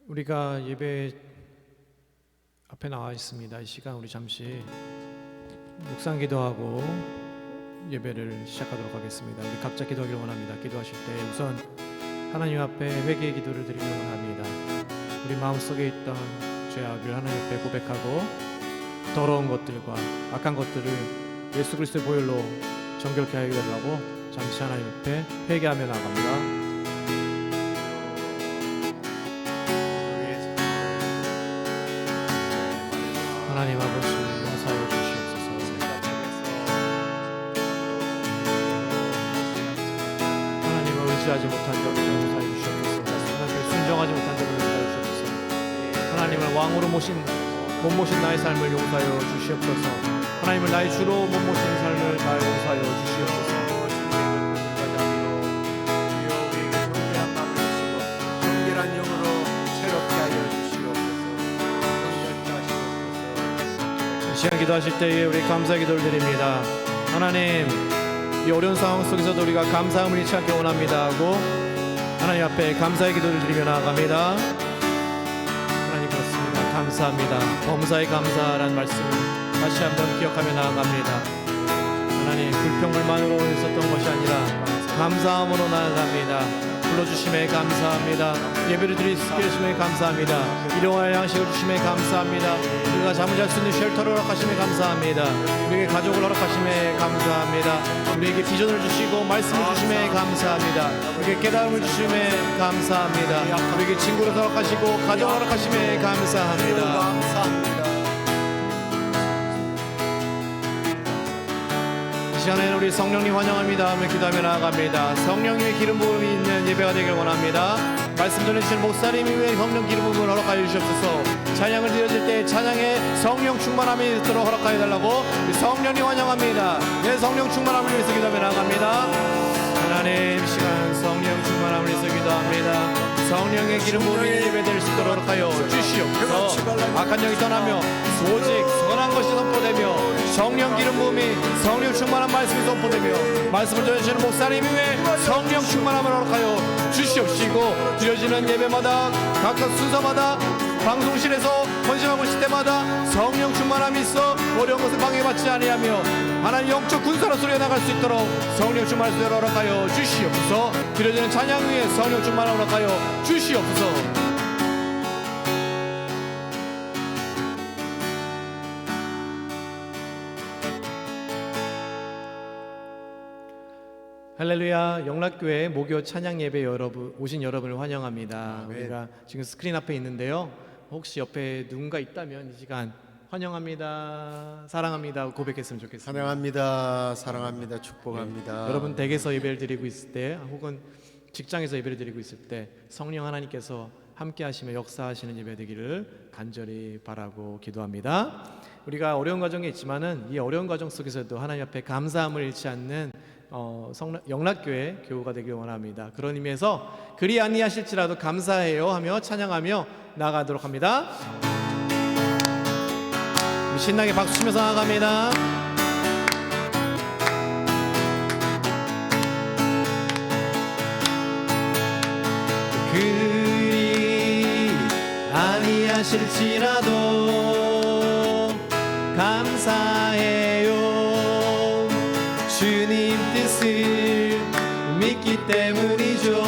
우리가 예배 앞에 나와 있습니다. 이 시간 우리 잠시 묵상 기도하고 예배를 시작하도록 하겠습니다. 우리 각자 기도하기를 원합니다. 기도하실 때 우선 하나님 앞에 회개의 기도를 드리기를 원합니다. 우리 마음속에 있던 죄악을 하나님 앞에 고백하고 더러운 것들과 악한 것들을 예수 그리스도의 보혈로 정결케 하여 달라고 잠시 하나님 앞에 회개하며 나아갑니다. 하나님 아버지 용서하여 주시옵소서. 하나님을 의지하지 못한 점을 용서하여 주시옵소서. 하나님을 순종하지 못한 점을 용서하여 주시옵소서. 하나님을 왕으로 못 모신 나의 삶을 용서하여 주시옵소서. 하나님을 나의 주로 못 모신 삶을 다 용서하여 주시옵소서. 정결한 영으로 새롭게 하여 주시옵소서. 이 시간 기도하실 때에 우리 감사의 기도를 드립니다. 하나님, 이 어려운 상황 속에서도 우리가 감사함을 잃지 않게 원합니다 하고 하나님 앞에 감사의 기도를 드리며 나아갑니다. 하나님 그렇습니다. 감사합니다. 범사에 감사라는 말씀을 다시 한번 기억하며 나아갑니다. 하나님, 불평불만으로 있었던 것이 아니라 감사함으로 나아갑니다. 불러주심에 감사합니다. 예배를 드리심에 감사합니다. 일용할 양식을 주심에 감사합니다. 우리가 잠을 잘 수 있는 쉘터를 허락하심에 감사합니다. 우리에게 가족을 허락하심에 감사합니다. 우리에게 비전을 주시고 말씀을 주심에 감사합니다. 우리에게 깨달음을 주심에 감사합니다. 우리에게 친구를 허락하시고 가정을 허락하심에 감사합니다. 이 시간에는 우리 성령님 환영합니다 하며 기도하며 나아갑니다. 성령님의 기름 부음이 있는 예배가 되길 원합니다. 말씀 전해주신 목사님 위에 성령 기름 부음을 허락하여 주시옵소서. 찬양을 드려질 때 찬양에 성령 충만함이 있도록 허락하여 달라고 성령님 환영합니다. 내 성령 충만함을 위해서 기도하며 나아갑니다. 하나님, 시간 성령 충만함을 위해서 기도합니다. 성령의 기름 부음이 예배될 수 있도록 허락하여 주시옵소서. 악한 영이 떠나며 오직 선한 것이 선포되며 성령 기름 부음이 성령 충만한 말씀이 선포되며 말씀을 전해주시는 목사님 위에 성령 충만함을 허락하여 주시옵시고 드려지는 예배마다 각각 순서마다 방송실에서 헌신하고 있을 때마다 성령 충만함이 있어 어려운 것을 방해받지 아니하며 하나님 영적 군사로 소리가 나갈 수 있도록 성령 충만함을 허락하여 주시옵소서. 드려지는 찬양 위에 성령 충만함을 허락하여 주시옵소서. 할렐루야. 영락교회 목요 찬양 예배 오신 여러분을 환영합니다. 우리가 지금 스크린 앞에 있는데요, 혹시 옆에 누군가 있다면 이 시간 환영합니다, 사랑합니다 고백했으면 좋겠습니다. 사랑합니다. 사랑합니다. 축복합니다. 여러분 댁에서 예배를 드리고 있을 때 혹은 직장에서 예배를 드리고 있을 때 성령 하나님께서 함께 하시며 역사하시는 예배 되기를 간절히 바라고 기도합니다. 우리가 어려운 과정에 있지만은 이 어려운 과정 속에서도 하나님 앞에 감사함을 잃지 않는 영락교회 교우가 되길 원합니다. 그런 의미에서 그리 아니하실지라도 감사해요 하며 찬양하며 나아가도록 합니다. 신나게 박수 치면서 나아갑니다. 그리 아니하실지라도 감사해요. 주님 뜻을 믿기 때문이죠.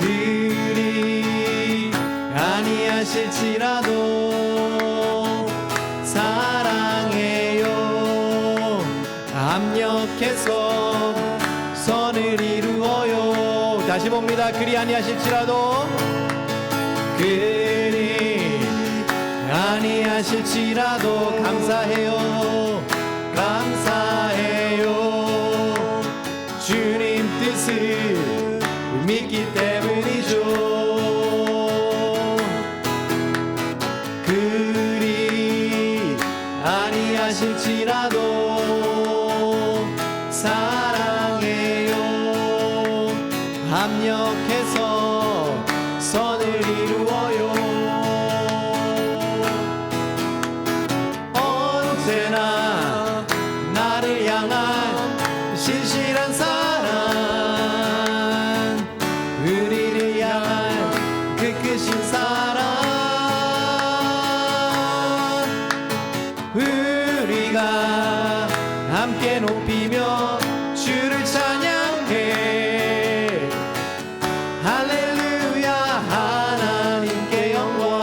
그리 아니하실지라도 사랑해요. 합력해서 선을 이루어요. 다시 봅니다. 그리 아니하실지라도 그리 아니하실지라도 감사해요. 감사해요. 주님 뜻을 믿기 때문이죠. 그리 아니하실지라도 사랑해요. 합력해서 선을 이루어요. 언제나 나를 향한 신실한 사랑, 은혜 높이며 주를 찬양해. 할렐루야 하나님께 영광.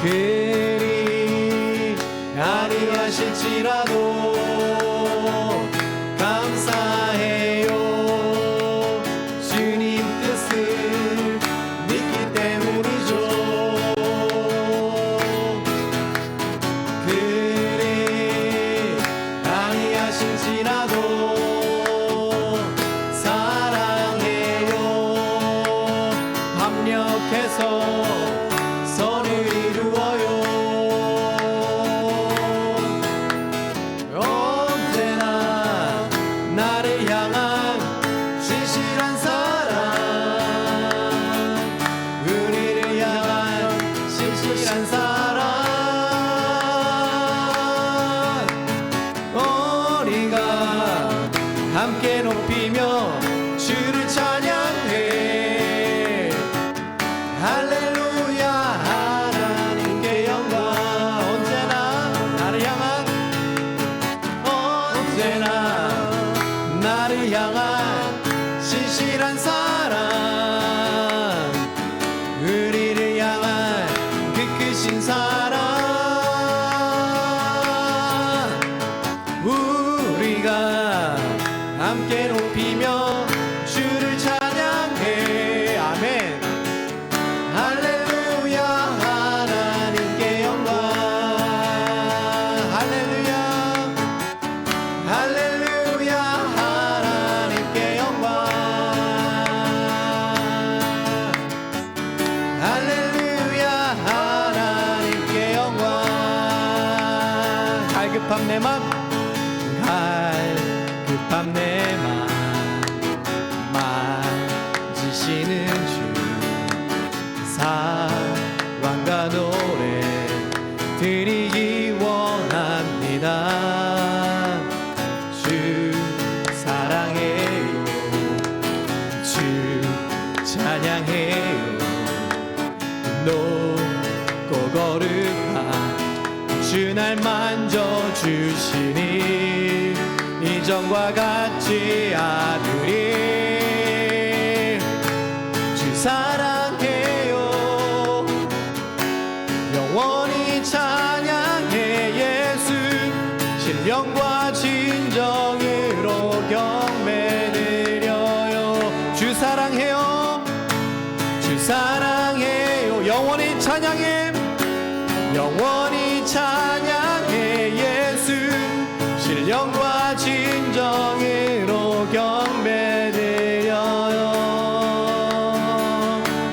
그리 아니하실지라도 감사해요. 주님 뜻을 믿기 때문이죠. 그리 아니하실지라도 사랑해요. 합력해서 선을 이루어요. 언제나 나를 향한 진실한 사랑, 우리를 향한 진실한 사랑. 우리가 함께 높이며 주를 찬양해. 할렐루야 하나님께 영광. 언제나 나를 향한, 언제나 나를 향한 진실한 사랑, 우리를 향한 그 크신 사랑. 우리가 함께 높이며 주를 찬양해. 아멘. 할렐루야 하나님께 영광. 할렐루야 할렐루야 하나님께 영광. 할렐루야 하나님께 영광. 갈급함 내 맘, 갈급함 내 맘 만지시는 주, 사랑과 노래 드리기 원합니다. 주 사랑해요. 주 찬양해요. 높고 거룩한 주 날 만져주시니 이전과 같지 않으리. 주 사랑해요. 영원히 찬양해. 예수 신령과 진정으로 경배드려요. 주 사랑해요. 주 사랑해요. 영원히 찬양해. 영원히 찬양해. 예수 신령과 진정으로 경배드려요.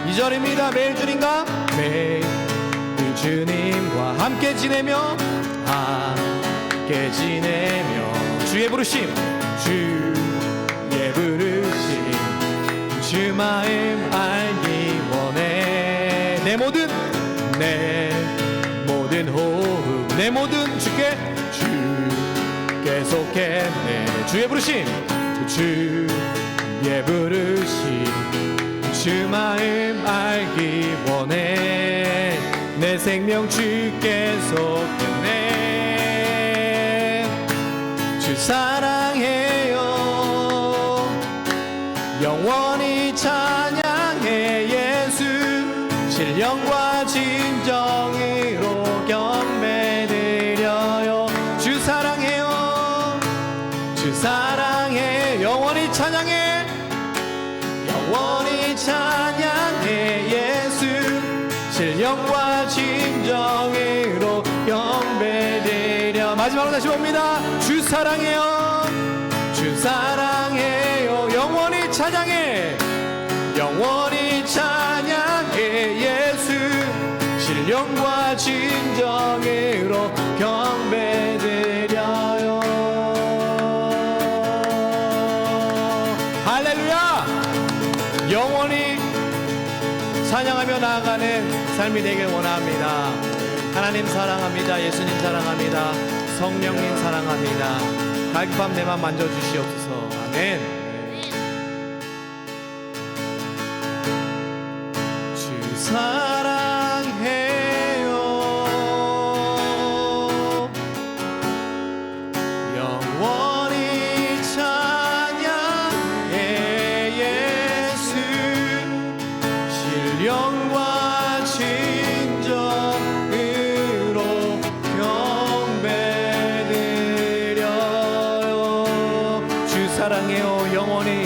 2절입니다. 매일 주님과 매일 주님과 함께 지내며 함께 지내며 주의 부르심 주의 부르심 주 마음 알기 원해. 내 모든 호흡 내 모든 주께 속했네. 주의 부르심 주의 부르심 주 마음 알기 원해. 내 생명 주께 속했네. 주 사랑해요. 영원히 찬양해. 예수 신령과 진정으로 경배드려요. 주 사랑해요. 주 사랑해. 영원히 찬양해. 영원히 찬양해. 예수 신령과 진정으로 경배드려. 마지막으로 다시 봅니다. 주 사랑해요. 주 사랑해요. 영원히 찬양해. 영원히 찬양해. 예수 신령과 진정으로 경배드려요. 할렐루야. 영원히 찬양하며 나아가는 삶이 되길 원합니다. 하나님 사랑합니다. 예수님 사랑합니다. 성령님 사랑합니다. 갈급함 내 맘 만져주시옵소서. 아멘. 주 사랑해요. 영원히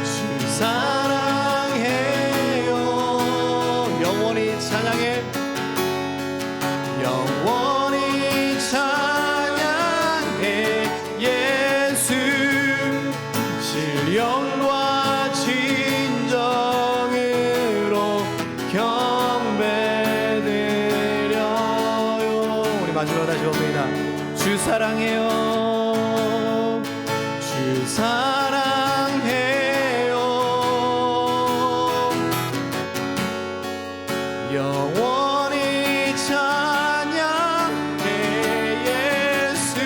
주 사랑해요. 영원히 찬양해. 영원히 찬양해. 예수 신령과 진정으로 경배드려요. 우리 마지막으로 다시 봅니다. 주 사랑해요. 주 사랑해요. 영원히 찬양해. 예수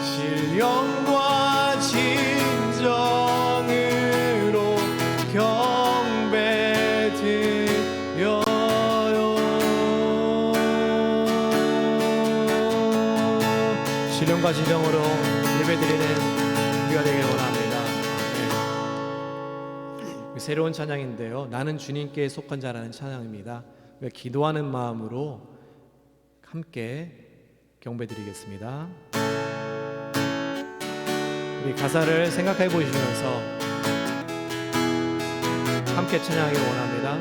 신령과 진정으로 경배드려요. 신령과 진정으로 예배드리는 우리가 되길 원합니다. 아멘. 새로운 찬양인데요, 나는 주님께 속한 자라는 찬양입니다. 기도하는 마음으로 함께 경배드리겠습니다. 우리 가사를 생각해 보시면서 함께 찬양하길 원합니다.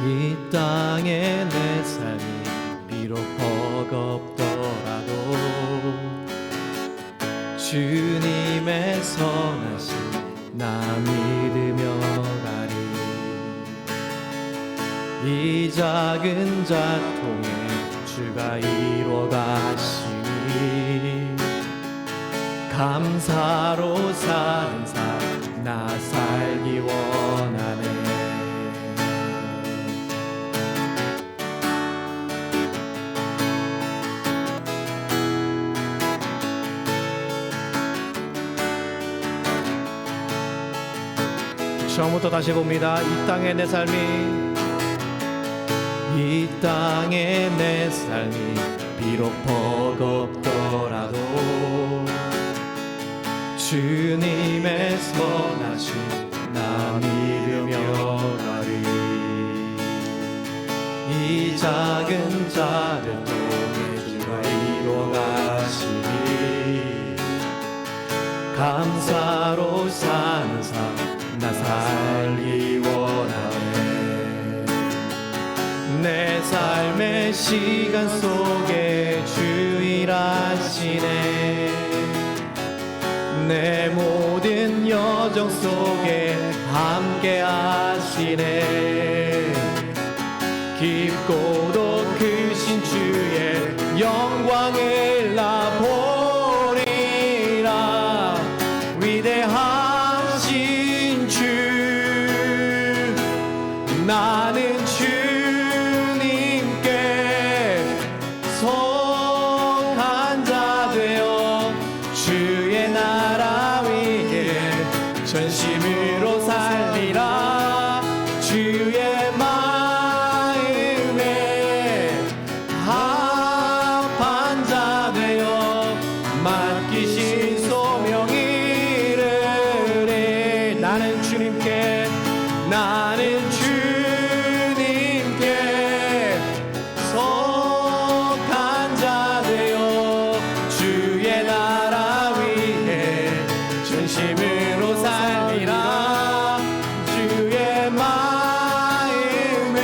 이 땅에 내 삶이 비록 버겁더라도 주님의 선하심 나 믿으며 가리. 이 작은 자통에 주가 이루어 가시니 감사로 사는 삶 나 살기 원하네. 처음부터 다시 봅니다. 이 땅에 내 삶이, 이 땅에 내 삶이 비록 버겁더라도 주님의 선하심 나 믿으며 가리. 이 작은 작은 동에 주가 이루어 가시니 감사로 사는 삶 나 살기 원하네. 내 삶의 시간 속에 주 일하시네. 내 모든 여정 속에 함께 하시네. 깊고도 크신 주의 영광을 나 보리라. 위대하신 주, 나는 주님께 속한 자 되어 주의 나라 위에 전심으로 살리라. 주의 마음에 합한 자 되어 맡기신 소명 이르리. 나는 주님께, 나는 주님께 속한 자 되어 주의 나라 위에 전심으로 살리라. 주의 마음에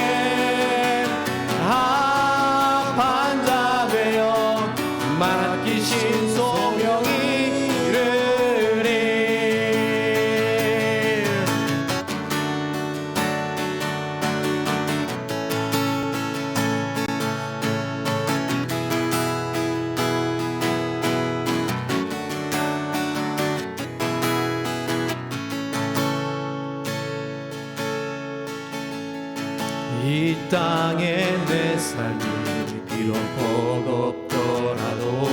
합한 자 되어 맡기신 소명 이르리. 이 땅에 내 삶이 비록 버겁더라도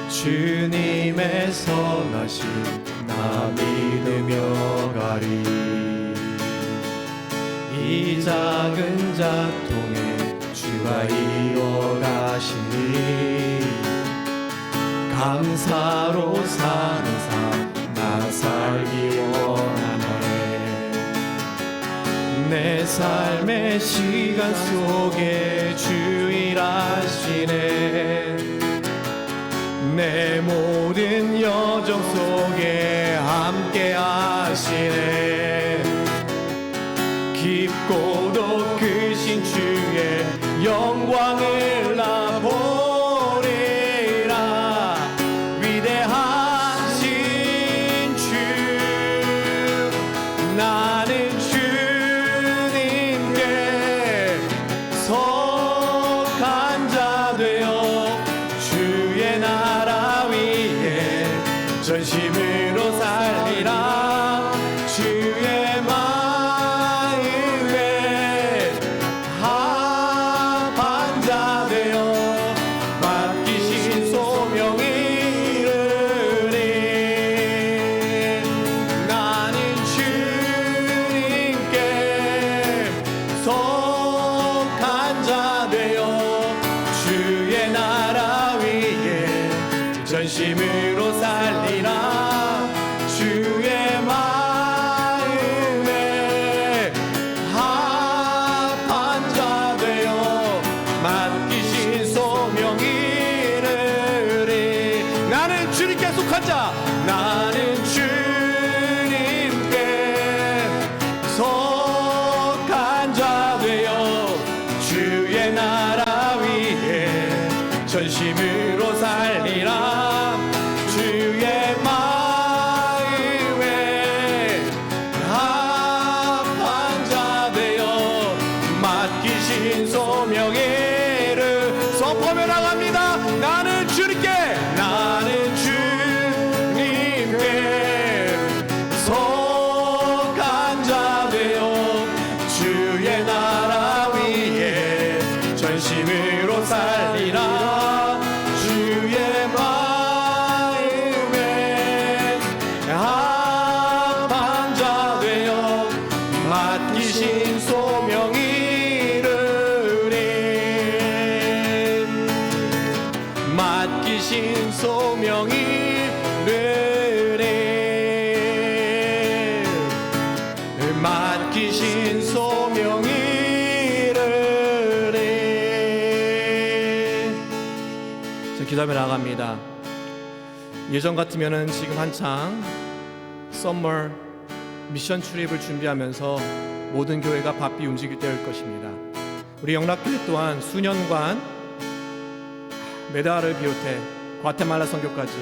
주님의 선하심 나 믿으며 가리. 이 작은 자통에 주가 이루어 가시니 감사로 사는 삶 나 살기 원하네. 내 삶의 시간 속에 주일하시네. 내 모든 여정 속에 함께 하시네. 깊고도 크신 주의 영광을 나 보리라. 위대하신 주, 나는 주님께 속한 자 되어 주의 나라 위에 전심으로 살리라. 주의 마음에 합한 자 되어 맡기신 소명 이루리. 나는 주님께 속한 자 되어 주의 나라 위에 전심으로 살리라. 주의 마음에 합한 자 되어 맡기신 소명 이루리. 나는 주님께 속한 자, 나는 주님께 속한 자 되어 주의 나라 위에 전심으로 살리라. 주의 마음에 합한 자 되어 맡기신 소명을 선포하며 나갑니다. 나는 주님께, 나는 주님께 속한 자 되어 주의 나라 위에 전심으로 살리라. 주의 마음에 합한 자 되어 맡기신 소명 이루리. 맡기신 소명 이루리. 맡기신 소명 이루리. 기도하며 나갑니다. 예전 같으면은 지금 한창 썸머 미션 출입을 준비하면서 모든 교회가 바삐 움직일 때일 것입니다. 우리 영락교회 또한 수년간 메다를 비롯해 과테말라 선교까지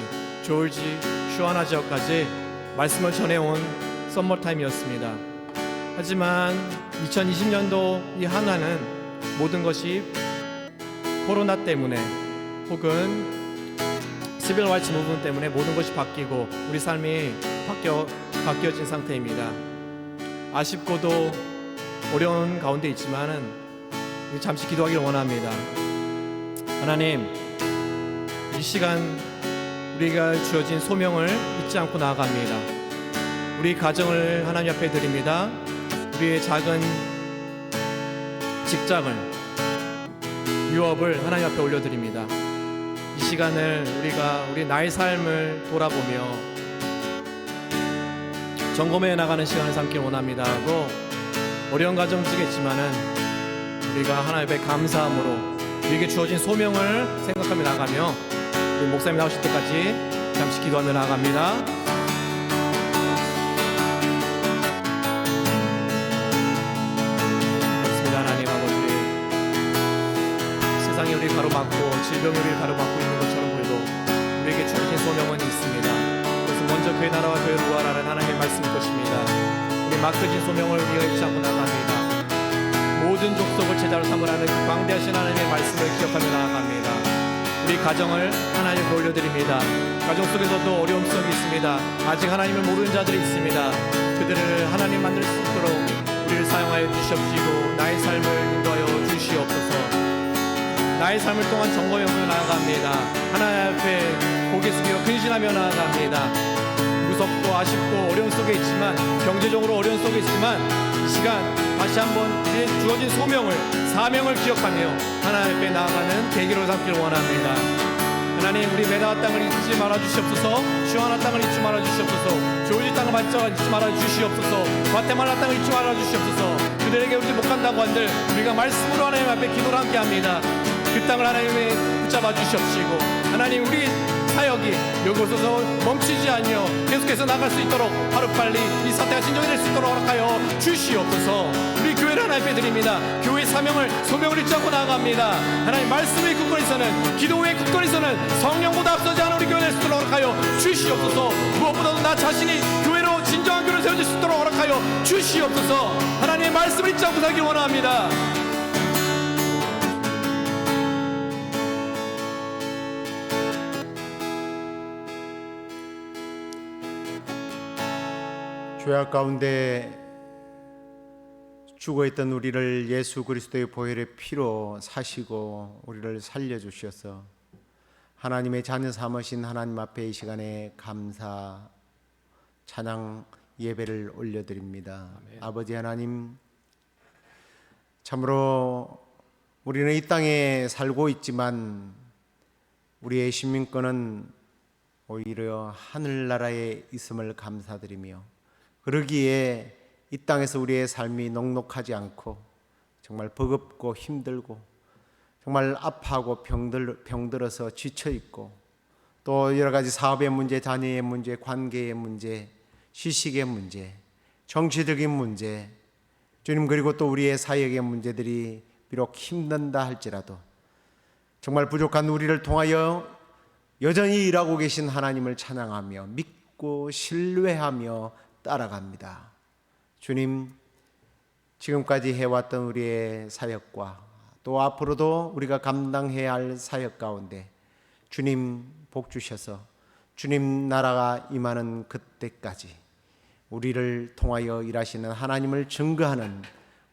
조지, 슈아나 지역까지 말씀을 전해온 썸머타임이었습니다. 하지만 2020년도 이 한 해는 모든 것이 코로나 때문에 혹은 시빌 라이츠 무브먼트 때문에 모든 것이 바뀌고 우리 삶이 바뀌어진 상태입니다. 아쉽고도 어려운 가운데 있지만은 잠시 기도하기를 원합니다. 하나님, 이 시간 우리가 주어진 소명을 잊지 않고 나아갑니다. 우리 가정을 하나님 앞에 드립니다. 우리의 작은 직장을, 유업을 하나님 앞에 올려드립니다. 이 시간을 우리 나의 삶을 돌아보며 점검해 나가는 시간을 삼길 원합니다 하고, 어려운 가정이겠지만은 우리가 하나님 앞에 감사함으로 우리에게 주어진 소명을 생각하며 나가며 우리 목사님 나오실 때까지 잠시 기도하며 나아갑니다. 그렇습니다. 하나님 아버지, 세상이 우리 가로막고 질병이 우리를 가로막고 있는 것처럼 보여도 우리에게 주어진 소명은 있습니다. 그것은 먼저 그의 나라와 그의 구하라는 하나님의 말씀일 것입니다. 우리 맡겨진 소명을 우리가 잊지 않고 나갑니다. 모든 족속을 제자로 삼으라는 그 광대하신 하나님의 말씀을 기억하며 나아갑니다. 우리 가정을 하나님께 올려드립니다. 가정 속에서도 어려움성이 있습니다. 아직 하나님을 모르는 자들이 있습니다. 그들을 하나님 만들 수 있도록 우리를 사용하여 주시옵시고 나의 삶을 인도하여 주시옵소서. 나의 삶을 동안 점검해 보며 나아갑니다. 하나님 앞에 고개 숙여 근신하며 나아갑니다. 무섭고 아쉽고 어려움 속에 있지만, 경제적으로 어려움 속에 있지만, 이 시간 다시 한번 우리의 주어진 소명을, 사명을 기억하며 하나님 앞에 나아가는 계기로 삼기를 원합니다. 하나님 우리 메다와 땅을 잊지 말아 주시옵소서. 주하나 땅을 잊지 말아 주시옵소서. 조지 땅을 잊지 말아 주시옵소서. 과테말라 땅을 잊지 말아 주시옵소서. 그들에게 우리 못 간다고 한들 우리가 말씀으로 하나님 앞에 기도를 함께 합니다. 그 땅을 하나님이 붙잡아 주시옵시고 하나님 우리 사역이 여기서도 멈추지 않으며 계속해서 나갈 수 있도록 하루빨리 이 사태가 진정이 될 수 있도록 허락하여 주시옵소서. 우리 교회를 하나님 앞에 드립니다. 교회 사명을 소명을 잊지 않고 나아갑니다. 하나님 말씀의 굳건히서는 기도의 굳건히서는 성령보다 앞서지 않은 우리 교회 될 수 있도록 허락하여 주시옵소서. 무엇보다도 나 자신이 교회로 진정한 교회를 세워질 수 있도록 허락하여 주시옵소서. 하나님의 말씀을 잊지 않고 살길 원합니다. 죄악 가운데 죽어있던 우리를 예수 그리스도의 보혈의 피로 사시고 우리를 살려주셔서 하나님의 자녀 삼으신 하나님 앞에 이 시간에 감사 찬양 예배를 올려드립니다. 아버지 하나님, 참으로 우리는 이 땅에 살고 있지만 우리의 시민권은 오히려 하늘나라에 있음을 감사드리며, 그러기에 이 땅에서 우리의 삶이 녹록하지 않고 정말 버겁고 힘들고 정말 아파하고 병들어서 지쳐있고 또 여러 가지 사업의 문제, 자녀의 문제, 관계의 문제, 시식의 문제, 정치적인 문제, 주님, 그리고 또 우리의 사역의 문제들이 비록 힘든다 할지라도 정말 부족한 우리를 통하여 여전히 일하고 계신 하나님을 찬양하며 믿고 신뢰하며 따라갑니다. 주님, 지금까지 해왔던 우리의 사역과 또 앞으로도 우리가 감당해야 할 사역 가운데 주님 복 주셔서 주님 나라가 임하는 그때까지 우리를 통하여 일하시는 하나님을 증거하는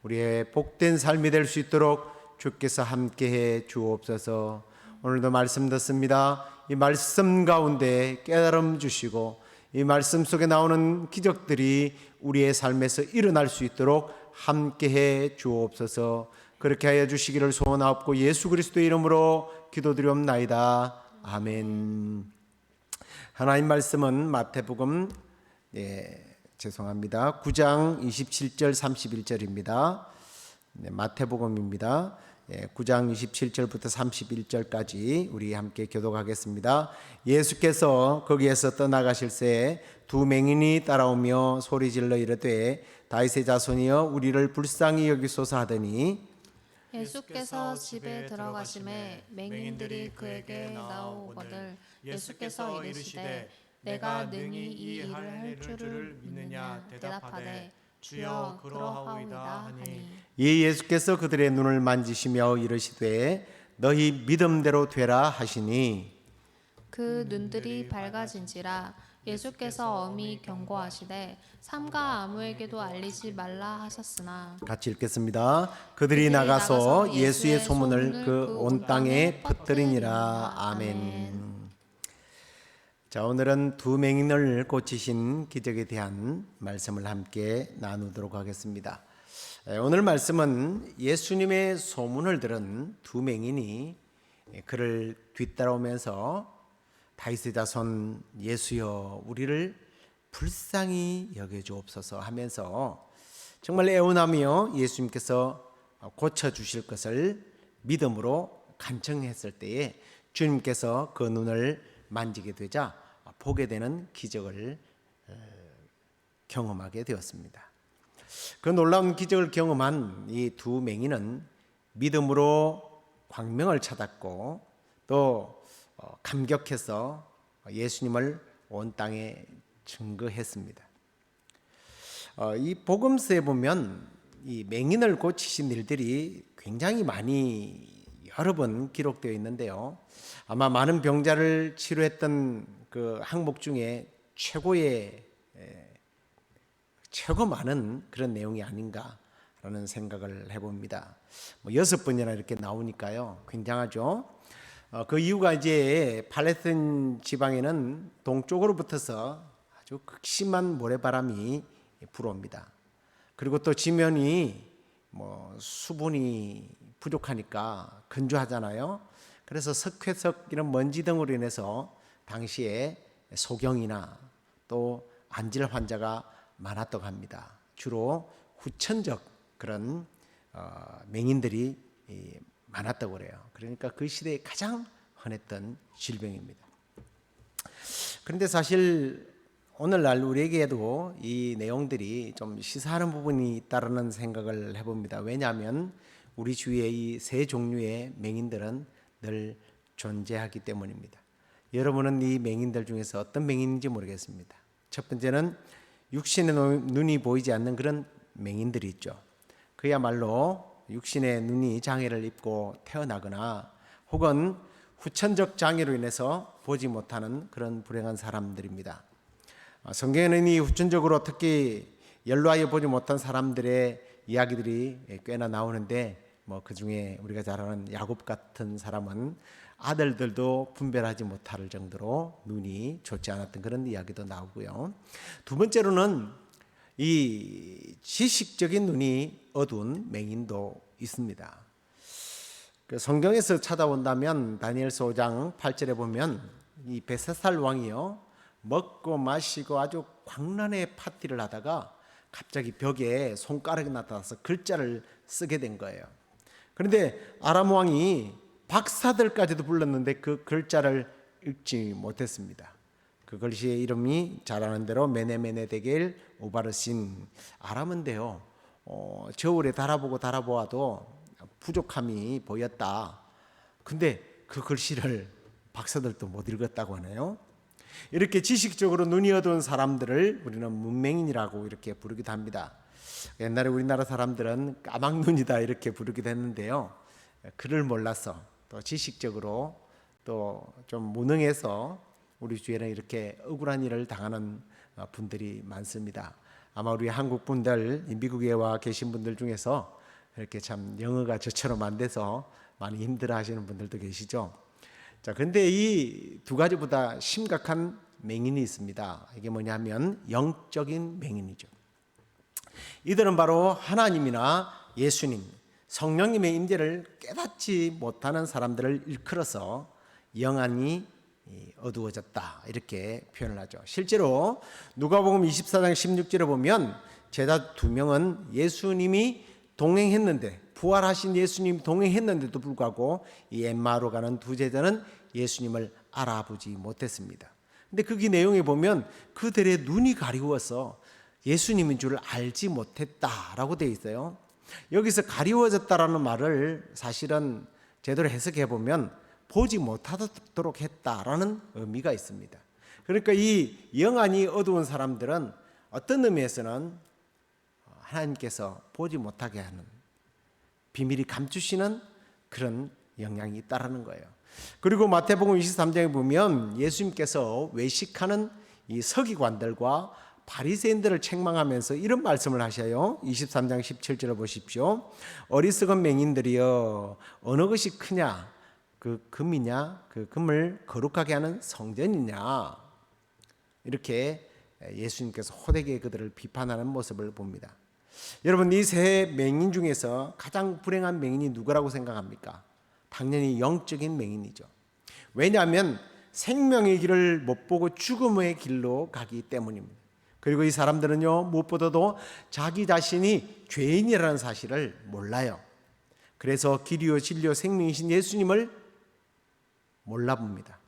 우리의 복된 삶이 될 수 있도록 주께서 함께해 주옵소서. 오늘도 말씀 듣습니다. 이 말씀 가운데 깨달음 주시고 이 말씀 속에 나오는 기적들이 우리의 삶에서 일어날 수 있도록 함께해 주옵소서. 그렇게 하여 주시기를 소원하옵고 예수 그리스도의 이름으로 기도드리옵나이다. 아멘. 하나님 말씀은 마태복음 9장 27절 31절입니다. 마태복음입니다. 9장 27절부터 31절까지 우리 함께 교독하겠습니다. 예수께서 거기에서 떠나가실새 두 맹인이 따라오며 소리질러 이르되 다윗의 자손이여 우리를 불쌍히 여기소서 하더니 예수께서 집에 들어가심에 맹인들이 그에게 나오거늘 예수께서 이르시되 내가 능히 이 일을 할 줄을 믿느냐 대답하되 주여 그러하오이다 하니 이 예수께서 그들의 눈을 만지시며 이르시되 너희 믿음대로 되라 하시니 그 눈들이 밝아진지라. 예수께서 엄히 경고하시되 삼가 아무에게도 알리지 말라 하셨으나 같이 읽겠습니다. 그들이 나가서 예수의 소문을 그 온 땅에 퍼뜨리니라. 아멘. 자, 오늘은 두 맹인을 고치신 기적에 대한 말씀을 함께 나누도록 하겠습니다. 오늘 말씀은 예수님의 소문을 들은 두 맹인이 그를 뒤따라오면서 다윗의 자손 예수여 우리를 불쌍히 여겨주옵소서 하면서 정말 애원하며 예수님께서 고쳐주실 것을 믿음으로 간청했을 때에 주님께서 그 눈을 만지게 되자 보게 되는 기적을 경험하게 되었습니다. 그 놀라운 기적을 경험한 이 두 맹인은 믿음으로 광명을 찾았고 또 감격해서 예수님을 온 땅에 증거했습니다. 이 복음서에 보면 이 맹인을 고치신 일들이 굉장히 많이 여러 번 기록되어 있는데요. 아마 많은 병자를 치료했던 그 항목 중에 최고 많은 그런 내용이 아닌가라는 생각을 해봅니다. 6번이나 이렇게 나오니까요, 굉장하죠. 그 이유가 이제 팔레스타인 지방에는 동쪽으로 붙어서 아주 극심한 모래바람이 불어옵니다. 그리고 또 지면이 수분이 부족하니까 건조하잖아요. 그래서 석회석 이런 먼지 등으로 인해서 당시에 소경이나 또 안질 환자가 많았다고 합니다. 주로 후천적 그런 맹인들이 많았다고 그래요. 그러니까 그 시대에 가장 흔했던 질병입니다. 그런데 사실 오늘날 우리에게도 이 내용들이 좀 시사하는 부분이 있다는 생각을 해봅니다. 왜냐하면 우리 주위에 이 세 종류의 맹인들은 늘 존재하기 때문입니다. 여러분은 이 맹인들 중에서 어떤 맹인인지 모르겠습니다. 첫 번째는 육신의 눈이 보이지 않는 그런 맹인들이 있죠. 그야말로 육신의 눈이 장애를 입고 태어나거나 혹은 후천적 장애로 인해서 보지 못하는 그런 불행한 사람들입니다. 성경에는 이 후천적으로 특히 연로하여 보지 못한 사람들의 이야기들이 꽤나 나오는데 그 중에 우리가 잘 아는 야곱 같은 사람은 아들들도 분별하지 못할 정도로 눈이 좋지 않았던 그런 이야기도 나오고요. 두 번째로는 이 지식적인 눈이 어두운 맹인도 있습니다. 그 성경에서 찾아본다면 다니엘서 5장 8절에 보면 이 벨사살 왕이요 먹고 마시고 아주 광란의 파티를 하다가 갑자기 벽에 손가락이 나타나서 글자를 쓰게 된 거예요. 그런데 아람 왕이 박사들까지도 불렀는데 그 글자를 읽지 못했습니다. 그 글씨의 이름이 잘 아는 대로 메네메네데겔 우바르신. 아람은데요 저울에 달아보아도 부족함이 보였다. 근데 그 글씨를 박사들도 못 읽었다고 하네요. 이렇게 지식적으로 눈이 어두운 사람들을 우리는 문맹인이라고 이렇게 부르기도 합니다. 옛날에 우리나라 사람들은 까막눈이다 이렇게 부르기도 했는데요. 글을 몰라서 또 지식적으로 또 좀 무능해서 우리 주위에는 이렇게 억울한 일을 당하는 분들이 많습니다. 아마 우리 한국 분들, 미국에 와 계신 분들 중에서 이렇게 참 영어가 저처럼 안 돼서 많이 힘들어하시는 분들도 계시죠. 자, 근데 이 두 가지보다 심각한 맹인이 있습니다. 이게 뭐냐면 영적인 맹인이죠. 이들은 바로 하나님이나 예수님, 성령님의 임재를 깨닫지 못하는 사람들을 일컬어서 영안이 어두워졌다 이렇게 표현을 하죠. 실제로 누가복음 24장 16절에 보면 제자 2명은 예수님이 동행했는데 부활하신 예수님이 동행했는데도 불구하고 이 엠마오로 가는 두 제자는 예수님을 알아보지 못했습니다. 근데 거기 내용에 보면 그들의 눈이 가리워서 예수님인 줄 알지 못했다라고 되어 있어요. 여기서 가리워졌다라는 말을 사실은 제대로 해석해 보면 보지 못하도록 했다라는 의미가 있습니다. 그러니까 이 영안이 어두운 사람들은 어떤 의미에서는 하나님께서 보지 못하게 하는 비밀이 감추시는 그런 영향이 있다라는 거예요. 그리고 마태복음 23장에 보면 예수님께서 외식하는 이 서기관들과 바리새인들을 책망하면서 이런 말씀을 하셔요. 23장 17절을 보십시오. 어리석은 맹인들이여 어느 것이 크냐? 그 금이냐? 그 금을 거룩하게 하는 성전이냐? 이렇게 예수님께서 호되게 그들을 비판하는 모습을 봅니다. 여러분, 이 세 맹인 중에서 가장 불행한 맹인이 누구라고 생각합니까? 당연히 영적인 맹인이죠. 왜냐하면 생명의 길을 못 보고 죽음의 길로 가기 때문입니다. 그리고 이 사람들은요 무엇보다도 자기 자신이 죄인이라는 사실을 몰라요. 그래서 길이요 진리요 생명이신 예수님을 몰라봅니다.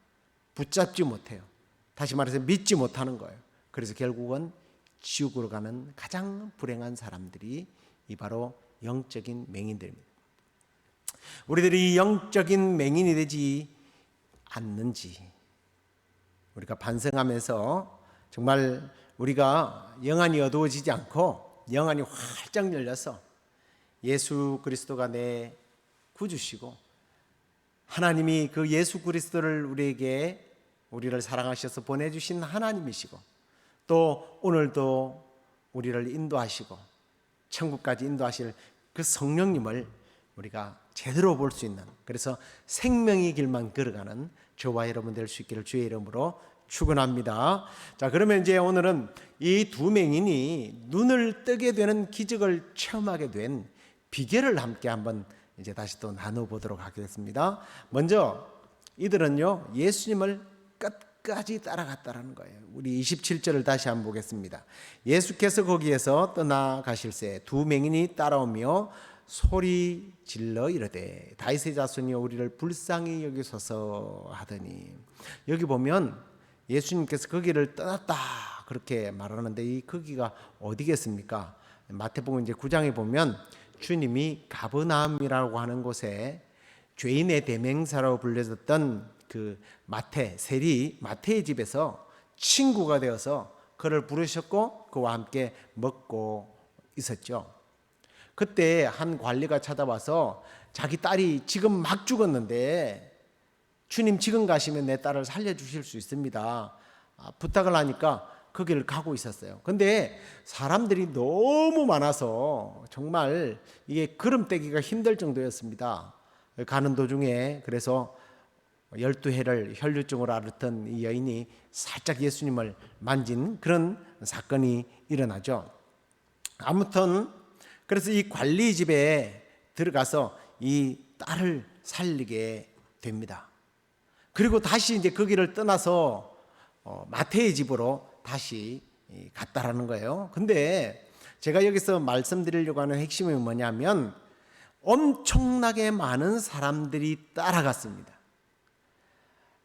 붙잡지 못해요. 다시 말해서 믿지 못하는 거예요. 그래서 결국은 지옥으로 가는 가장 불행한 사람들이 이 바로 영적인 맹인들입니다. 우리들이 영적인 맹인이 되지 않는지 우리가 반성하면서 정말 우리가 영안이 어두워지지 않고 영안이 활짝 열려서 예수 그리스도가 내 구주시고 하나님이 그 예수 그리스도를 우리를 사랑하셔서 보내주신 하나님이시고 또 오늘도 우리를 인도하시고 천국까지 인도하실 그 성령님을 우리가 제대로 볼 수 있는, 그래서 생명의 길만 걸어가는 저와 여러분 될 수 있기를 주의 이름으로 축원합니다. 자, 그러면 이제 오늘은 이 두 맹인이 눈을 뜨게 되는 기적을 체험하게 된 비결을 함께 한번 이제 다시 또 나눠보도록 하겠습니다. 먼저 이들은요 예수님을 끝까지 따라갔다라는 거예요. 우리 27절을 다시 한번 보겠습니다. 예수께서 거기에서 떠나가실새 두 맹인이 따라오며 소리 질러 이르되 다윗의 자손이여 우리를 불쌍히 여기소서 하더니, 여기 보면 예수님께서 거기를 떠났다 그렇게 말하는데 이 거기가 어디겠습니까? 마태복음 이제 9장에 보면 주님이 가버나움이라고 하는 곳에 죄인의 대명사라고 불려졌던 그 세리 마태의 집에서 친구가 되어서 그를 부르셨고 그와 함께 먹고 있었죠. 그때 한 관리가 찾아와서 자기 딸이 지금 막 죽었는데 주님 지금 가시면 내 딸을 살려주실 수 있습니다, 부탁을 하니까 거기를 가고 있었어요. 근데 사람들이 너무 많아서 정말 이게 걸음 떼기가 힘들 정도였습니다. 가는 도중에 그래서 12해를 혈류증으로 앓았던 이 여인이 살짝 예수님을 만진 그런 사건이 일어나죠. 아무튼 그래서 이 관리 집에 들어가서 이 딸을 살리게 됩니다. 그리고 다시 이제 거기를 떠나서 마태의 집으로 다시 갔다라는 거예요. 근데 제가 여기서 말씀드리려고 하는 핵심이 뭐냐면 엄청나게 많은 사람들이 따라갔습니다.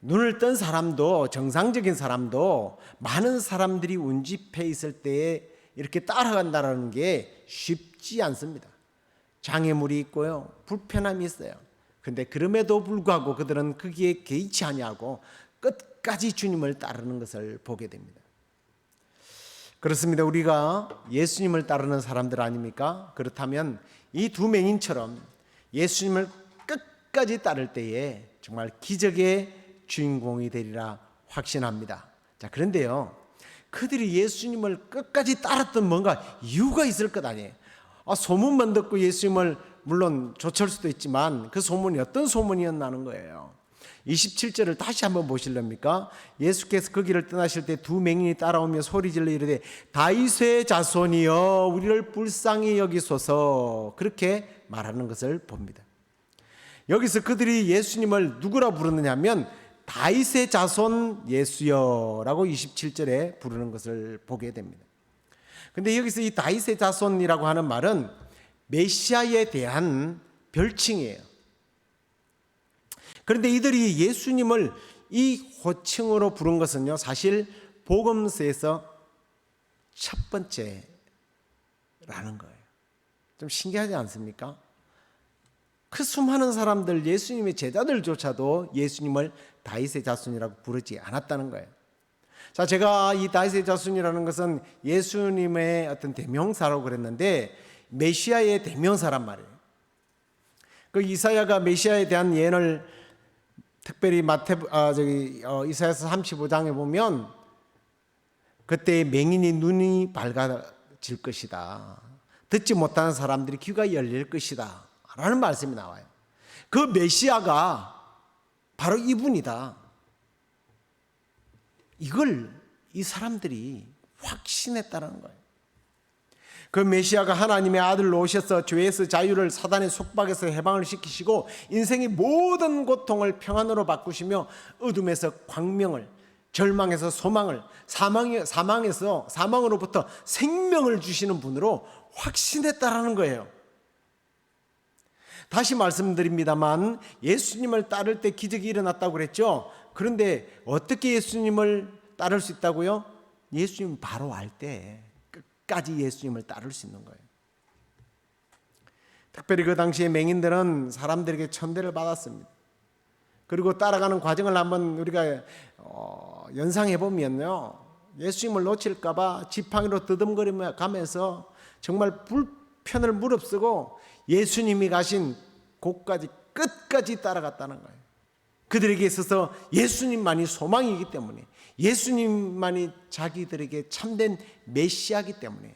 눈을 뜬 사람도, 정상적인 사람도 많은 사람들이 운집해 있을 때에 이렇게 따라간다는 게 쉽지 않습니다. 장애물이 있고요, 불편함이 있어요. 근데 그럼에도 불구하고 그들은 거기에 개의치 아니하고 끝까지 주님을 따르는 것을 보게 됩니다. 그렇습니다. 우리가 예수님을 따르는 사람들 아닙니까? 그렇다면 이 두 맹인처럼 예수님을 끝까지 따를 때에 정말 기적의 주인공이 되리라 확신합니다. 자, 그런데요, 그들이 예수님을 끝까지 따랐던 뭔가 이유가 있을 것 아니에요. 소문만 듣고 예수님을 물론 좇을 수도 있지만 그 소문이 어떤 소문이었나는 거예요. 27절을 다시 한번 보실랍니까? 예수께서 거기를 떠나실 때 두 맹인이 따라오며 소리질러 이르되 다윗의 자손이여 우리를 불쌍히 여기소서, 그렇게 말하는 것을 봅니다. 여기서 그들이 예수님을 누구라 부르느냐면 다윗의 자손 예수여라고 27절에 부르는 것을 보게 됩니다. 근데 여기서 이 다윗의 자손이라고 하는 말은 메시아에 대한 별칭이에요. 그런데 이들이 예수님을 이 호칭으로 부른 것은요, 사실 복음서에서 첫 번째라는 거예요. 좀 신기하지 않습니까? 그 수많은 사람들, 예수님의 제자들조차도 예수님을 다윗의 자손이라고 부르지 않았다는 거예요. 자, 제가 이 다윗의 자손이라는 것은 예수님의 어떤 대명사라고 그랬는데 메시아의 대명사란 말이에요. 그 이사야가 메시아에 대한 예언을 특별히 이사야서 35장에 보면 그때 맹인이 눈이 밝아질 것이다, 듣지 못하는 사람들이 귀가 열릴 것이다 라는 말씀이 나와요. 그 메시아가 바로 이분이다. 이걸 이 사람들이 확신했다는 거예요. 그 메시아가 하나님의 아들로 오셔서 죄에서 자유를, 사단의 속박에서 해방을 시키시고 인생의 모든 고통을 평안으로 바꾸시며 어둠에서 광명을, 절망에서 소망을, 사망으로부터 생명을 주시는 분으로 확신했다라는 거예요. 다시 말씀드립니다만 예수님을 따를 때 기적이 일어났다고 그랬죠. 그런데 어떻게 예수님을 따를 수 있다고요? 예수님 바로 알 때 끝까지 예수님을 따를 수 있는 거예요. 특별히 그 당시에 맹인들은 사람들에게 천대를 받았습니다. 그리고 따라가는 과정을 한번 우리가 연상해 보면요, 예수님을 놓칠까 봐 지팡이로 더듬거리며 가면서 정말 불편을 무릅쓰고 예수님이 가신 곳까지 끝까지 따라갔다는 거예요. 그들에게 있어서 예수님만이 소망이기 때문에, 예수님만이 자기들에게 참된 메시아이기 때문에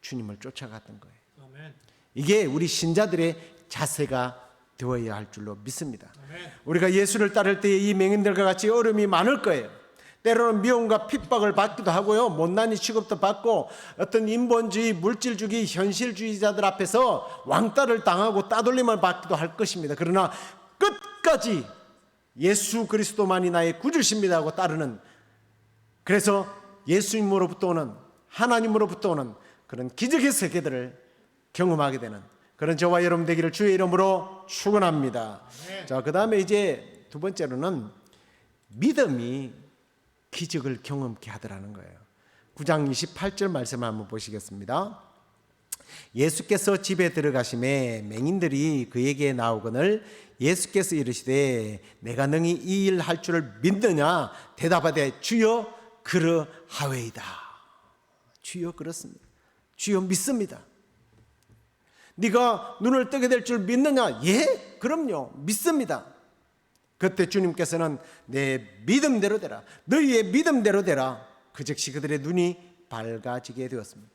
주님을 쫓아갔던 거예요. 아멘. 이게 우리 신자들의 자세가 되어야 할 줄로 믿습니다. 아멘. 우리가 예수를 따를 때 이 맹인들과 같이 어려움이 많을 거예요. 때로는 미움과 핍박을 받기도 하고요. 못난이 취급도 받고 어떤 인본주의, 물질주의, 현실주의자들 앞에서 왕따를 당하고 따돌림을 받기도 할 것입니다. 그러나 끝까지 예수 그리스도만이 나의 구주십니다 하고 따르는, 그래서 예수님으로부터 오는, 하나님으로부터 오는 그런 기적의 세계들을 경험하게 되는 그런 저와 여러분 되기를 주의 이름으로 축원합니다. 자, 그 다음에 이제 두 번째로는 믿음이 기적을 경험케 하더라는 거예요. 9장 28절 말씀 한번 보시겠습니다. 예수께서 집에 들어가심에 맹인들이 그에게 나오거늘 예수께서 이르시되 내가 능히 이 일 할 줄을 믿느냐 대답하되 주여 그러하외이다. 주여 그렇습니다. 주여 믿습니다. 네가 눈을 뜨게 될 줄 믿느냐? 예, 그럼요, 믿습니다. 그때 주님께서는 내 믿음대로 되라, 너희의 믿음대로 되라. 그 즉시 그들의 눈이 밝아지게 되었습니다.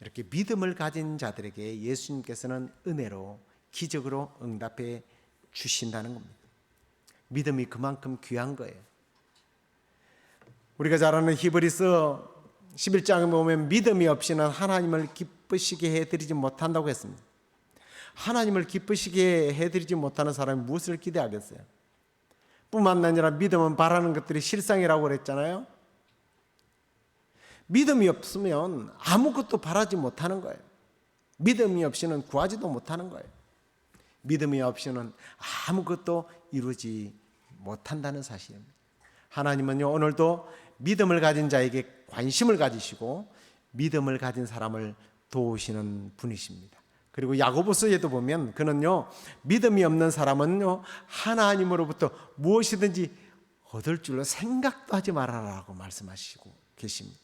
이렇게 믿음을 가진 자들에게 예수님께서는 은혜로 기적으로 응답해 주신다는 겁니다. 믿음이 그만큼 귀한 거예요. 우리가 잘 아는 히브리서 11장에 보면 믿음이 없이는 하나님을 기쁘시게 해드리지 못한다고 했습니다. 하나님을 기쁘시게 해드리지 못하는 사람이 무엇을 기대하겠어요? 뿐만 아니라 믿음은 바라는 것들이 실상이라고 그랬잖아요. 믿음이 없으면 아무것도 바라지 못하는 거예요. 믿음이 없이는 구하지도 못하는 거예요. 믿음이 없이는 아무것도 이루지 못한다는 사실입니다. 하나님은요, 오늘도 믿음을 가진 자에게 관심을 가지시고 믿음을 가진 사람을 도우시는 분이십니다. 그리고 야고보서에도 보면 그는요, 믿음이 없는 사람은요, 하나님으로부터 무엇이든지 얻을 줄로 생각도 하지 말아라라고 말씀하시고 계십니다.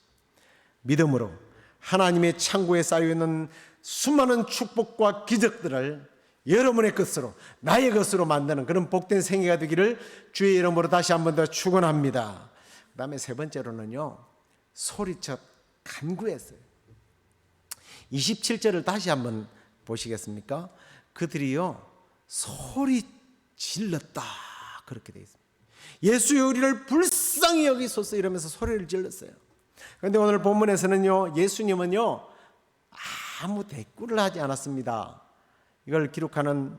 믿음으로 하나님의 창고에 쌓여있는 수많은 축복과 기적들을 여러분의 것으로, 나의 것으로 만드는 그런 복된 생애가 되기를 주의 이름으로 다시 한 번 더 축원합니다. 그 다음에 세 번째로는요, 소리쳐 간구했어요. 27절을 다시 한번 보시겠습니까? 그들이요 소리 질렀다 그렇게 되어 있습니다. 예수의 우리를 불쌍히 여기소서 이러면서 소리를 질렀어요. 그런데 오늘 본문에서는요, 예수님은요 아무 대꾸를 하지 않았습니다. 이걸 기록하는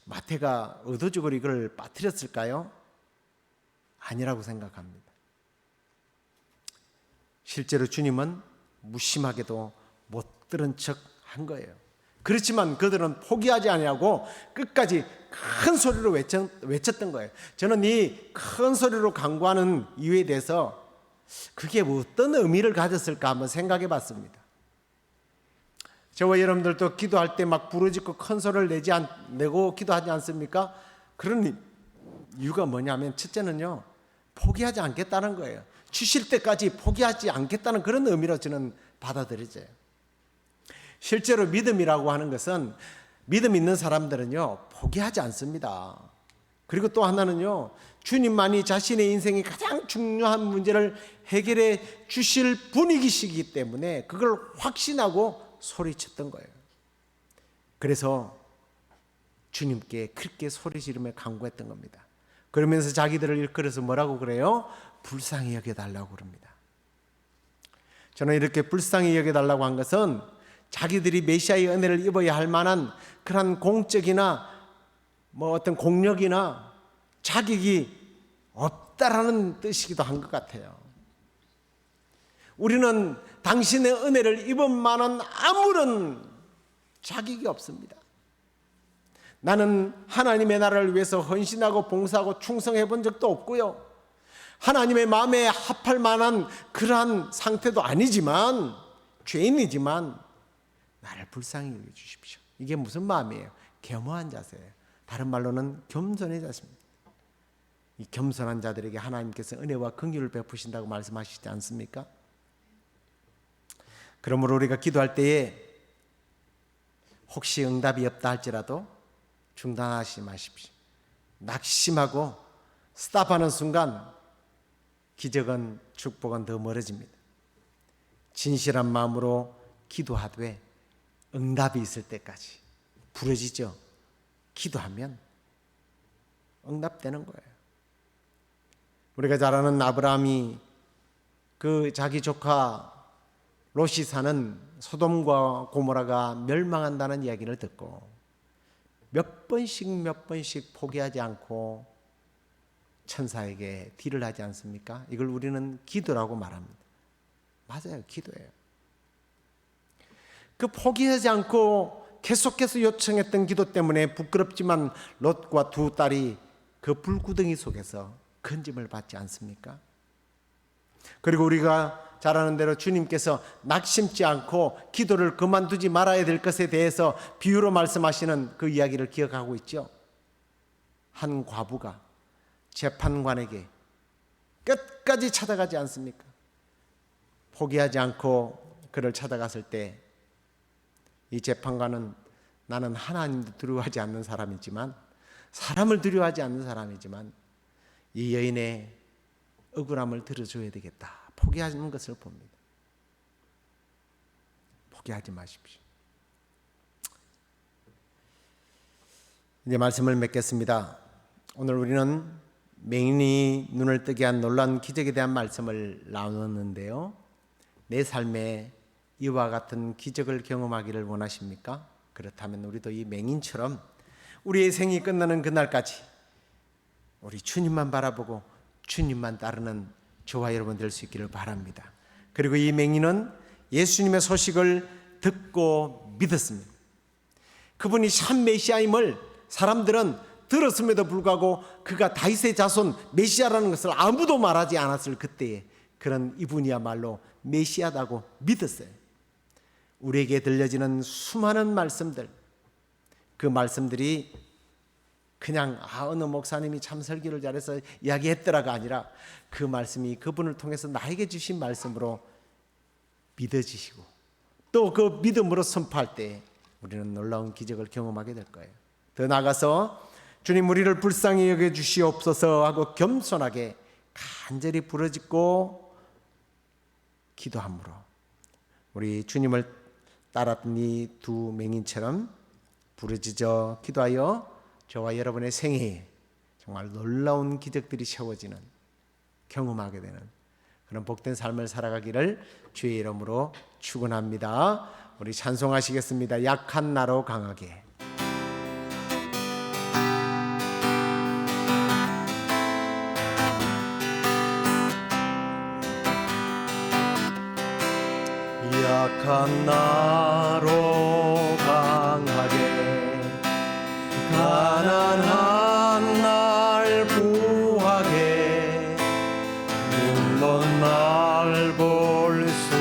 마태가 의도적으로 이걸 빠뜨렸을까요? 아니라고 생각합니다. 실제로 주님은 무심하게도 못 들은 척 한 거예요. 그렇지만 그들은 포기하지 아니하고 끝까지 큰 소리로 외쳤던 거예요. 저는 이 큰 소리로 간구하는 이유에 대해서 그게 어떤 의미를 가졌을까 한번 생각해 봤습니다. 저와 여러분들도 기도할 때 막 부르짖고 큰 소리를 내고 기도하지 않습니까? 그런 이유가 뭐냐면 첫째는요, 포기하지 않겠다는 거예요. 주실 때까지 포기하지 않겠다는 그런 의미로 저는 받아들여져요. 실제로 믿음이라고 하는 것은, 믿음 있는 사람들은요 포기하지 않습니다. 그리고 또 하나는요, 주님만이 자신의 인생의 가장 중요한 문제를 해결해 주실 분이시기 때문에 그걸 확신하고 소리쳤던 거예요. 그래서 주님께 그렇게 소리 지르며 간구했던 겁니다. 그러면서 자기들을 일컬어서 뭐라고 그래요? 불쌍히 여겨달라고 그럽니다. 저는 이렇게 불쌍히 여겨달라고 한 것은 자기들이 메시아의 은혜를 입어야 할 만한 그런 공적이나 어떤 공력이나 자격이 없다라는 뜻이기도 한 것 같아요. 우리는 당신의 은혜를 입은 만한 아무런 자격이 없습니다. 나는 하나님의 나라를 위해서 헌신하고 봉사하고 충성해 본 적도 없고요, 하나님의 마음에 합할 만한 그러한 상태도 아니지만, 죄인이지만 나를 불쌍히 여겨주십시오. 이게 무슨 마음이에요? 겸허한 자세예요. 다른 말로는 겸손의 자세입니다. 이 겸손한 자들에게 하나님께서 은혜와 긍휼을 베푸신다고 말씀하시지 않습니까? 그러므로 우리가 기도할 때에 혹시 응답이 없다 할지라도 중단하지 마십시오. 낙심하고 스탑하는 순간 기적은, 축복은 더 멀어집니다. 진실한 마음으로 기도하되 응답이 있을 때까지 부러지죠. 기도하면 응답되는 거예요. 우리가 잘 아는 아브라함이 그 자기 조카 롯이 사는 소돔과 고모라가 멸망한다는 이야기를 듣고 몇 번씩 포기하지 않고 천사에게 딜을 하지 않습니까? 이걸 우리는 기도라고 말합니다. 맞아요, 기도예요. 그 포기하지 않고 계속해서 요청했던 기도 때문에 부끄럽지만 롯과 두 딸이 그 불구덩이 속에서 건짐을 받지 않습니까? 그리고 우리가 잘 아는 대로 주님께서 낙심치 않고 기도를 그만두지 말아야 될 것에 대해서 비유로 말씀하시는 그 이야기를 기억하고 있죠. 한 과부가 재판관에게 끝까지 찾아가지 않습니까? 포기하지 않고 그를 찾아갔을 때 이 재판관은 나는 하나님도 두려워하지 않는 사람이지만 사람을 두려워하지 않는 사람이지만 이 여인의 억울함을 들어줘야 되겠다. 포기하는 것을 봅니다. 포기하지 마십시오. 이제 말씀을 맺겠습니다. 오늘 우리는 맹인이 눈을 뜨게 한 놀라운 기적에 대한 말씀을 나누었는데요. 내 삶에 이와 같은 기적을 경험하기를 원하십니까? 그렇다면 우리도 이 맹인처럼 우리의 생이 끝나는 그날까지 우리 주님만 바라보고 주님만 따르는 저와 여러분 될 수 있기를 바랍니다. 그리고 이 맹인은 예수님의 소식을 듣고 믿었습니다. 그분이 참 메시아임을 사람들은 들었음에도 불구하고 그가 다윗의 자손 메시아라는 것을 아무도 말하지 않았을 그때에 그런 이분이야말로 메시아다고 믿었어요. 우리에게 들려지는 수많은 말씀들, 그 말씀들이 그냥 어느 목사님이 참 설교를 잘해서 이야기했더라가 아니라 그 말씀이 그분을 통해서 나에게 주신 말씀으로 믿어지시고 또 그 믿음으로 선포할 때 우리는 놀라운 기적을 경험하게 될 거예요. 더 나아가서 주님 우리를 불쌍히 여겨주시옵소서 하고 겸손하게 간절히 부르짖고 기도함으로 우리 주님을 따랐던 이 두 맹인처럼 부르짖어 기도하여 저와 여러분의 생애에 정말 놀라운 기적들이 세워지는 경험하게 되는 그런 복된 삶을 살아가기를 주의 이름으로 축원합니다. 우리 찬송하시겠습니다. 약한 나로 강하게. 약한 나로 강하게 가난한 날 구하게 눈먼 날 볼 수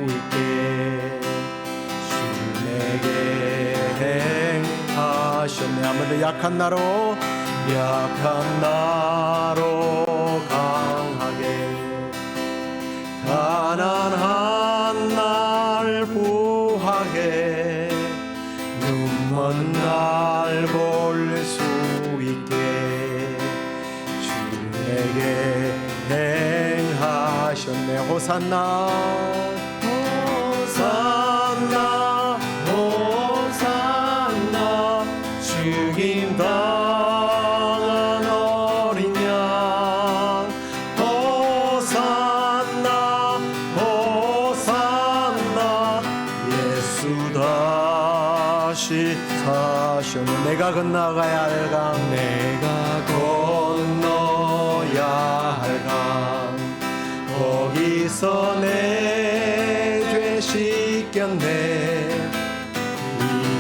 있게 주 내게 행하셨네. 아무도 약한 나로 강하게 가난한 날 구하게 눈먼 날 볼 수 있게 주 내게 행하셨네. 호산나 호산나 호산나 죽임 당한 어린 양 호산나 호산나 예수 다시 사셨네. 내가 건너가야 할 강 내가 건너야 할 강 거기서 내 죄 씻겼네.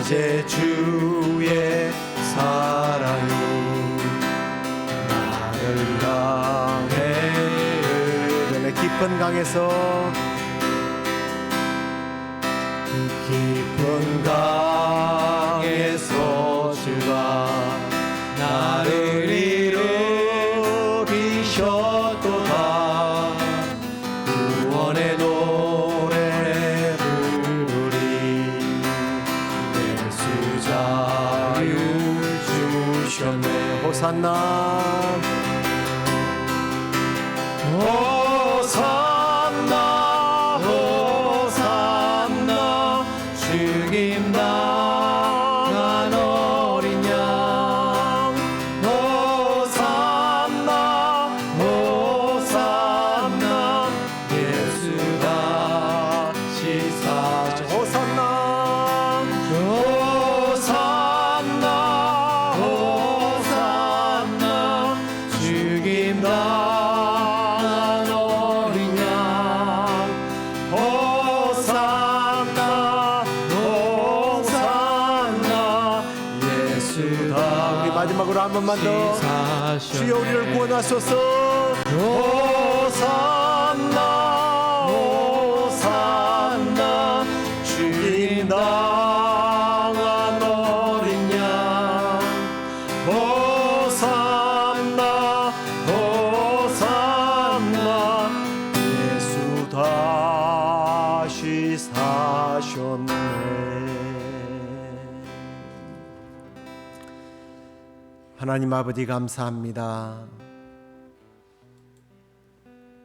이제 주의 사랑이 나를 향해 흐르네. 깊은 강에서 깊은 강에서 주가 나를 일으키셨도다. 구원의 노래 부르리. 예수 자유 주셨네. 호산나 호산나 호산나 죽임 당한 어린 양 호산나 호산나 입으로 한 번만 더 시사하셨네. 주여 우리를 구원하소서. 호산나 호산나 주님 당한 어린 양. 호산나 호산나 예수 다시 사셨네. 하나님 아버지 감사합니다.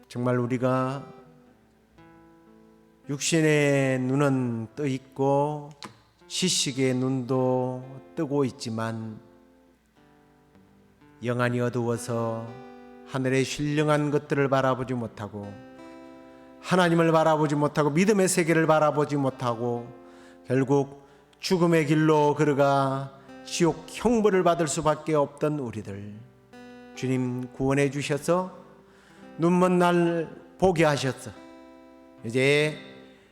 정말 우리가 육신의 눈은 떠 있고 지식의 눈도 뜨고 있지만 영안이 어두워서 하늘의 신령한 것들을 바라보지 못하고 하나님을 바라보지 못하고 믿음의 세계를 바라보지 못하고 결국 죽음의 길로 걸어가 지옥 형벌을 받을 수밖에 없던 우리들, 주님 구원해 주셔서 눈먼 날 보게 하셨어. 이제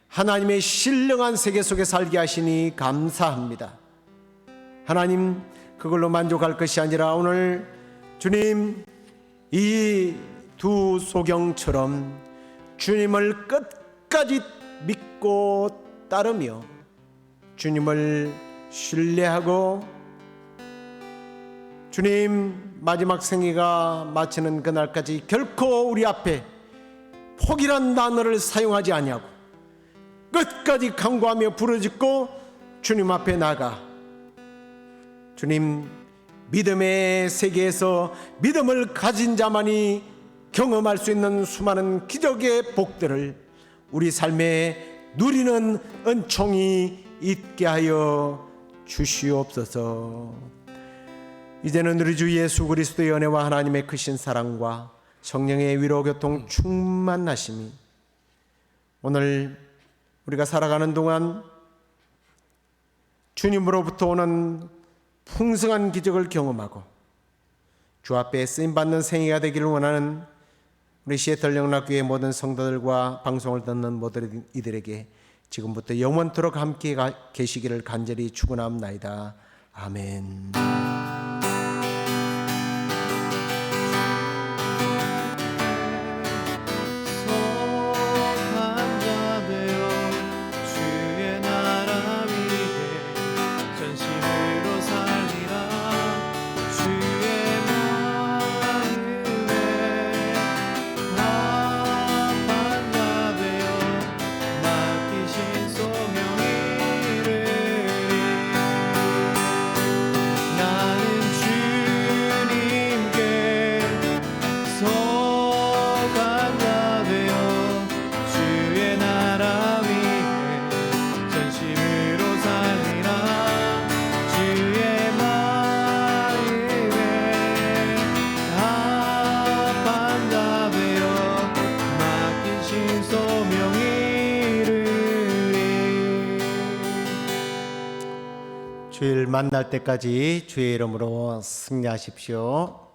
하나님의 신령한 세계 속에 살게 하시니 감사합니다. 하나님, 그걸로 만족할 것이 아니라 오늘 주님 이 두 소경처럼 주님을 끝까지 믿고 따르며 주님을 신뢰하고 주님 마지막 생애가 마치는 그날까지 결코 우리 앞에 포기란 단어를 사용하지 아니하고 끝까지 간구하며 부르짖고 주님 앞에 나가 주님 믿음의 세계에서 믿음을 가진 자만이 경험할 수 있는 수많은 기적의 복들을 우리 삶에 누리는 은총이 있게 하여 주시옵소서. 이제는 우리 주 예수 그리스도의 은혜와 하나님의 크신 사랑과 성령의 위로 교통 충만하심이 오늘 우리가 살아가는 동안 주님으로부터 오는 풍성한 기적을 경험하고 주 앞에 쓰임받는 생애가 되기를 원하는 우리 시애틀 영락교회 모든 성도들과 방송을 듣는 모든 이들에게 지금부터 영원토록 함께 계시기를 간절히 축원합나이다. 아멘. 주일 만날 때까지 주의 이름으로 승리하십시오.